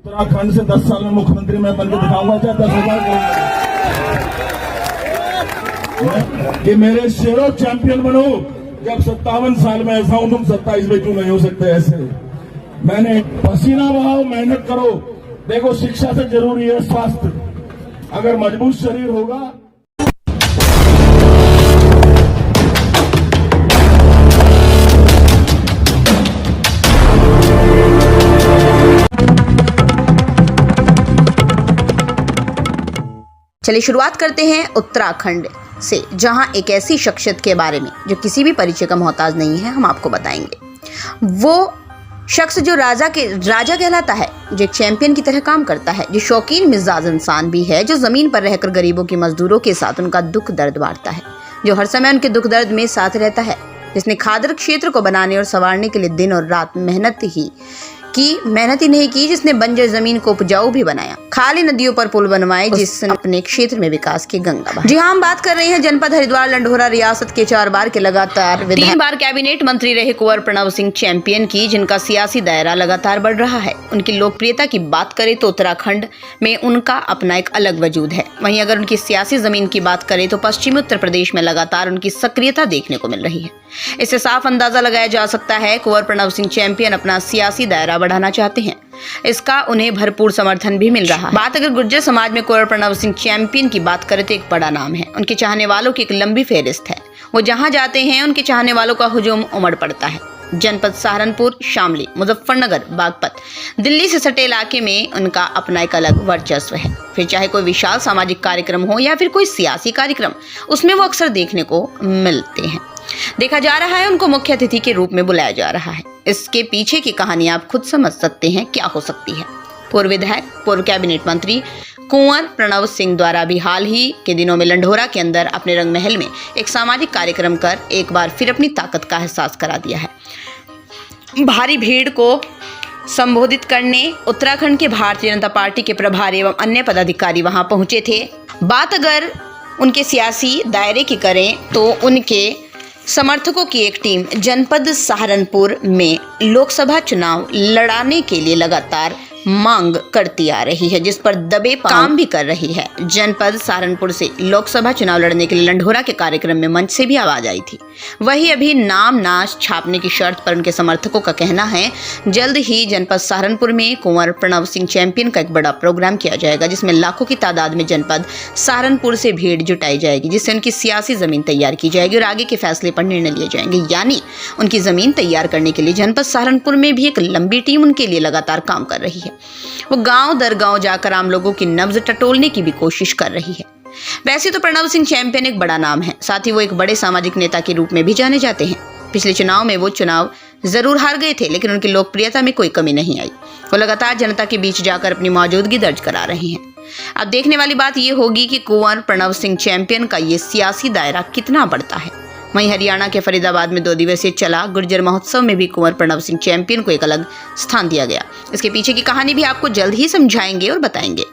उत्तराखंड से 10 साल में मुख्यमंत्री मैं बनकर दिखाऊंगा, चाहे 10,000 कि मेरे शेरों चैंपियन बनो। जब 57 साल में ऐसा हूं, तुम 27 में क्यों नहीं हो सकते ऐसे। मैंने पसीना बहाओ, मेहनत करो। देखो, शिक्षा से जरूरी है स्वास्थ्य। अगर मजबूत शरीर होगा। चलिए शुरुआत करते हैं उत्तराखंड से, जहां एक ऐसी शख्सियत के बारे में जो किसी भी परिचय का मोहताज नहीं है, हम आपको बताएंगे। वो शख्स जो राजा कहलाता है, जो एक चैंपियन की तरह काम करता है, जो शौकीन मिजाज इंसान भी है, जो जमीन पर रहकर गरीबों की मजदूरों के साथ उनका दुख दर्द बांटता है, जो हर समय उनके दुख दर्द में साथ रहता है, जिसने खादर क्षेत्र को बनाने और संवारने के लिए दिन और रात मेहनत ही नहीं की, जिसने बंजर जमीन को उपजाऊ भी बनाया, खाली नदियों पर पुल बनवाए, जिसने अपने क्षेत्र में विकास की गंगा बहाई। जी हाँ, हम बात कर रहे हैं जनपद हरिद्वार लंढोरा रियासत के 4 बार के लगातार 3 बार कैबिनेट मंत्री रहे कुंवर प्रणव सिंह चैंपियन की, जिनका सियासी दायरा लगातार बढ़ रहा है। उनकी लोकप्रियता की बात करें तो उत्तराखंड में उनका अपना एक अलग वजूद है। वहीं अगर उनकी सियासी जमीन की बात करें तो पश्चिमी उत्तर प्रदेश में लगातार उनकी सक्रियता देखने को मिल रही है। इससे साफ अंदाजा लगाया जा सकता है कुंवर प्रणव सिंह चैंपियन अपना सियासी दायरा बढ़ाना चाहते हैं। इसका उन्हें भरपूर समर्थन भी मिल रहा है। बात अगर गुर्जर समाज में कुंवर प्रणव सिंह चैंपियन की बात करें तो एक बड़ा नाम है। उनके चाहने वालों की एक लंबी फेहरिस्त है। वो जहां जाते हैं उनके चाहने वालों का हुजूम उमड़ पड़ता है। जनपद सहारनपुर, शामली, मुजफ्फरनगर, बागपत, दिल्ली से सटे इलाके में उनका अपना एक अलग वर्चस्व है। फिर चाहे कोई विशाल सामाजिक कार्यक्रम हो या फिर कोई सियासी कार्यक्रम, उसमें वो अक्सर देखने को मिलते हैं। देखा जा रहा है उनको मुख्य अतिथि के रूप में बुलाया जा रहा है। इसके पीछे की कहानी आप खुद समझ सकते हैं क्या हो सकती है। पूर्व विधायक, पूर्व कैबिनेट मंत्री कुंवर प्रणव सिंह द्वारा भी हाल ही के दिनों में लंढोरा के अंदर अपने रंग महल में एक सामाजिक कार्यक्रम कर एक बार फिर अपनी ताकत का एहसास करा दिया है। भारी भीड़ को संबोधित करने उत्तराखंड के भारतीय जनता पार्टी के प्रभारी एवं अन्य पदाधिकारी वहां पहुंचे थे। बात अगर उनके सियासी दायरे की करें तो उनके समर्थकों की एक टीम जनपद सहारनपुर में लोकसभा चुनाव लड़ाने के लिए लगातार मांग करती आ रही है, जिस पर दबे काम भी कर रही है। जनपद सहारनपुर से लोकसभा चुनाव लड़ने के लिए लंढोरा के कार्यक्रम में मंच से भी आवाज आई थी। वही अभी नाम ना छापने की शर्त पर उनके समर्थकों का कहना है जल्द ही जनपद सहारनपुर में कुंवर प्रणव सिंह चैंपियन का एक बड़ा प्रोग्राम किया जाएगा, जिसमें लाखों की तादाद में जनपद सहारनपुर से भीड़ जुटाई जाएगी, जिससे उनकी सियासी जमीन तैयार की जाएगी और आगे के फैसले पर निर्णय लिए जाएंगे। यानी उनकी जमीन तैयार करने के लिए जनपद सहारनपुर में भी एक लंबी टीम उनके लिए लगातार काम कर रही है। वो गांव दर गांव जाकर आम लोगों की नब्ज टटोलने की भी कोशिश कर रही है। वैसे तो प्रणव सिंह चैंपियन एक बड़ा नाम है, साथ ही वो एक बड़े सामाजिक नेता के रूप में भी जाने जाते हैं। पिछले चुनाव में वो चुनाव जरूर हार गए थे, लेकिन उनकी लोकप्रियता में कोई कमी नहीं आई। वो लगातार जनता के बीच जाकर अपनी मौजूदगी दर्ज करा रहे हैं। अब देखने वाली बात ये होगी कि कुंवर प्रणव सिंह चैंपियन का ये सियासी दायरा कितना बढ़ता है। वहीं हरियाणा के फरीदाबाद में 2 दिवसीय चला गुर्जर महोत्सव में भी कुंवर प्रणव सिंह चैंपियन को एक अलग स्थान दिया गया। इसके पीछे की कहानी भी आपको जल्द ही समझाएंगे और बताएंगे।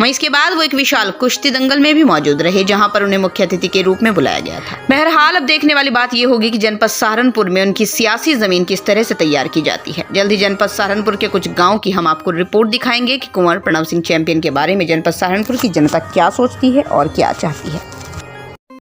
वहीं इसके बाद वो एक विशाल कुश्ती दंगल में भी मौजूद रहे, जहां पर उन्हें मुख्य अतिथि के रूप में बुलाया गया था। बहरहाल अब देखने वाली बात ये होगी कि जनपद सहारनपुर में उनकी सियासी जमीन किस तरह से तैयार की जाती है। जल्द ही जनपद सहारनपुर के कुछ गाँव की हम आपको रिपोर्ट दिखाएंगे कि कुंवर प्रणव सिंह चैंपियन के बारे में जनपद सहारनपुर की जनता क्या सोचती है और क्या चाहती है।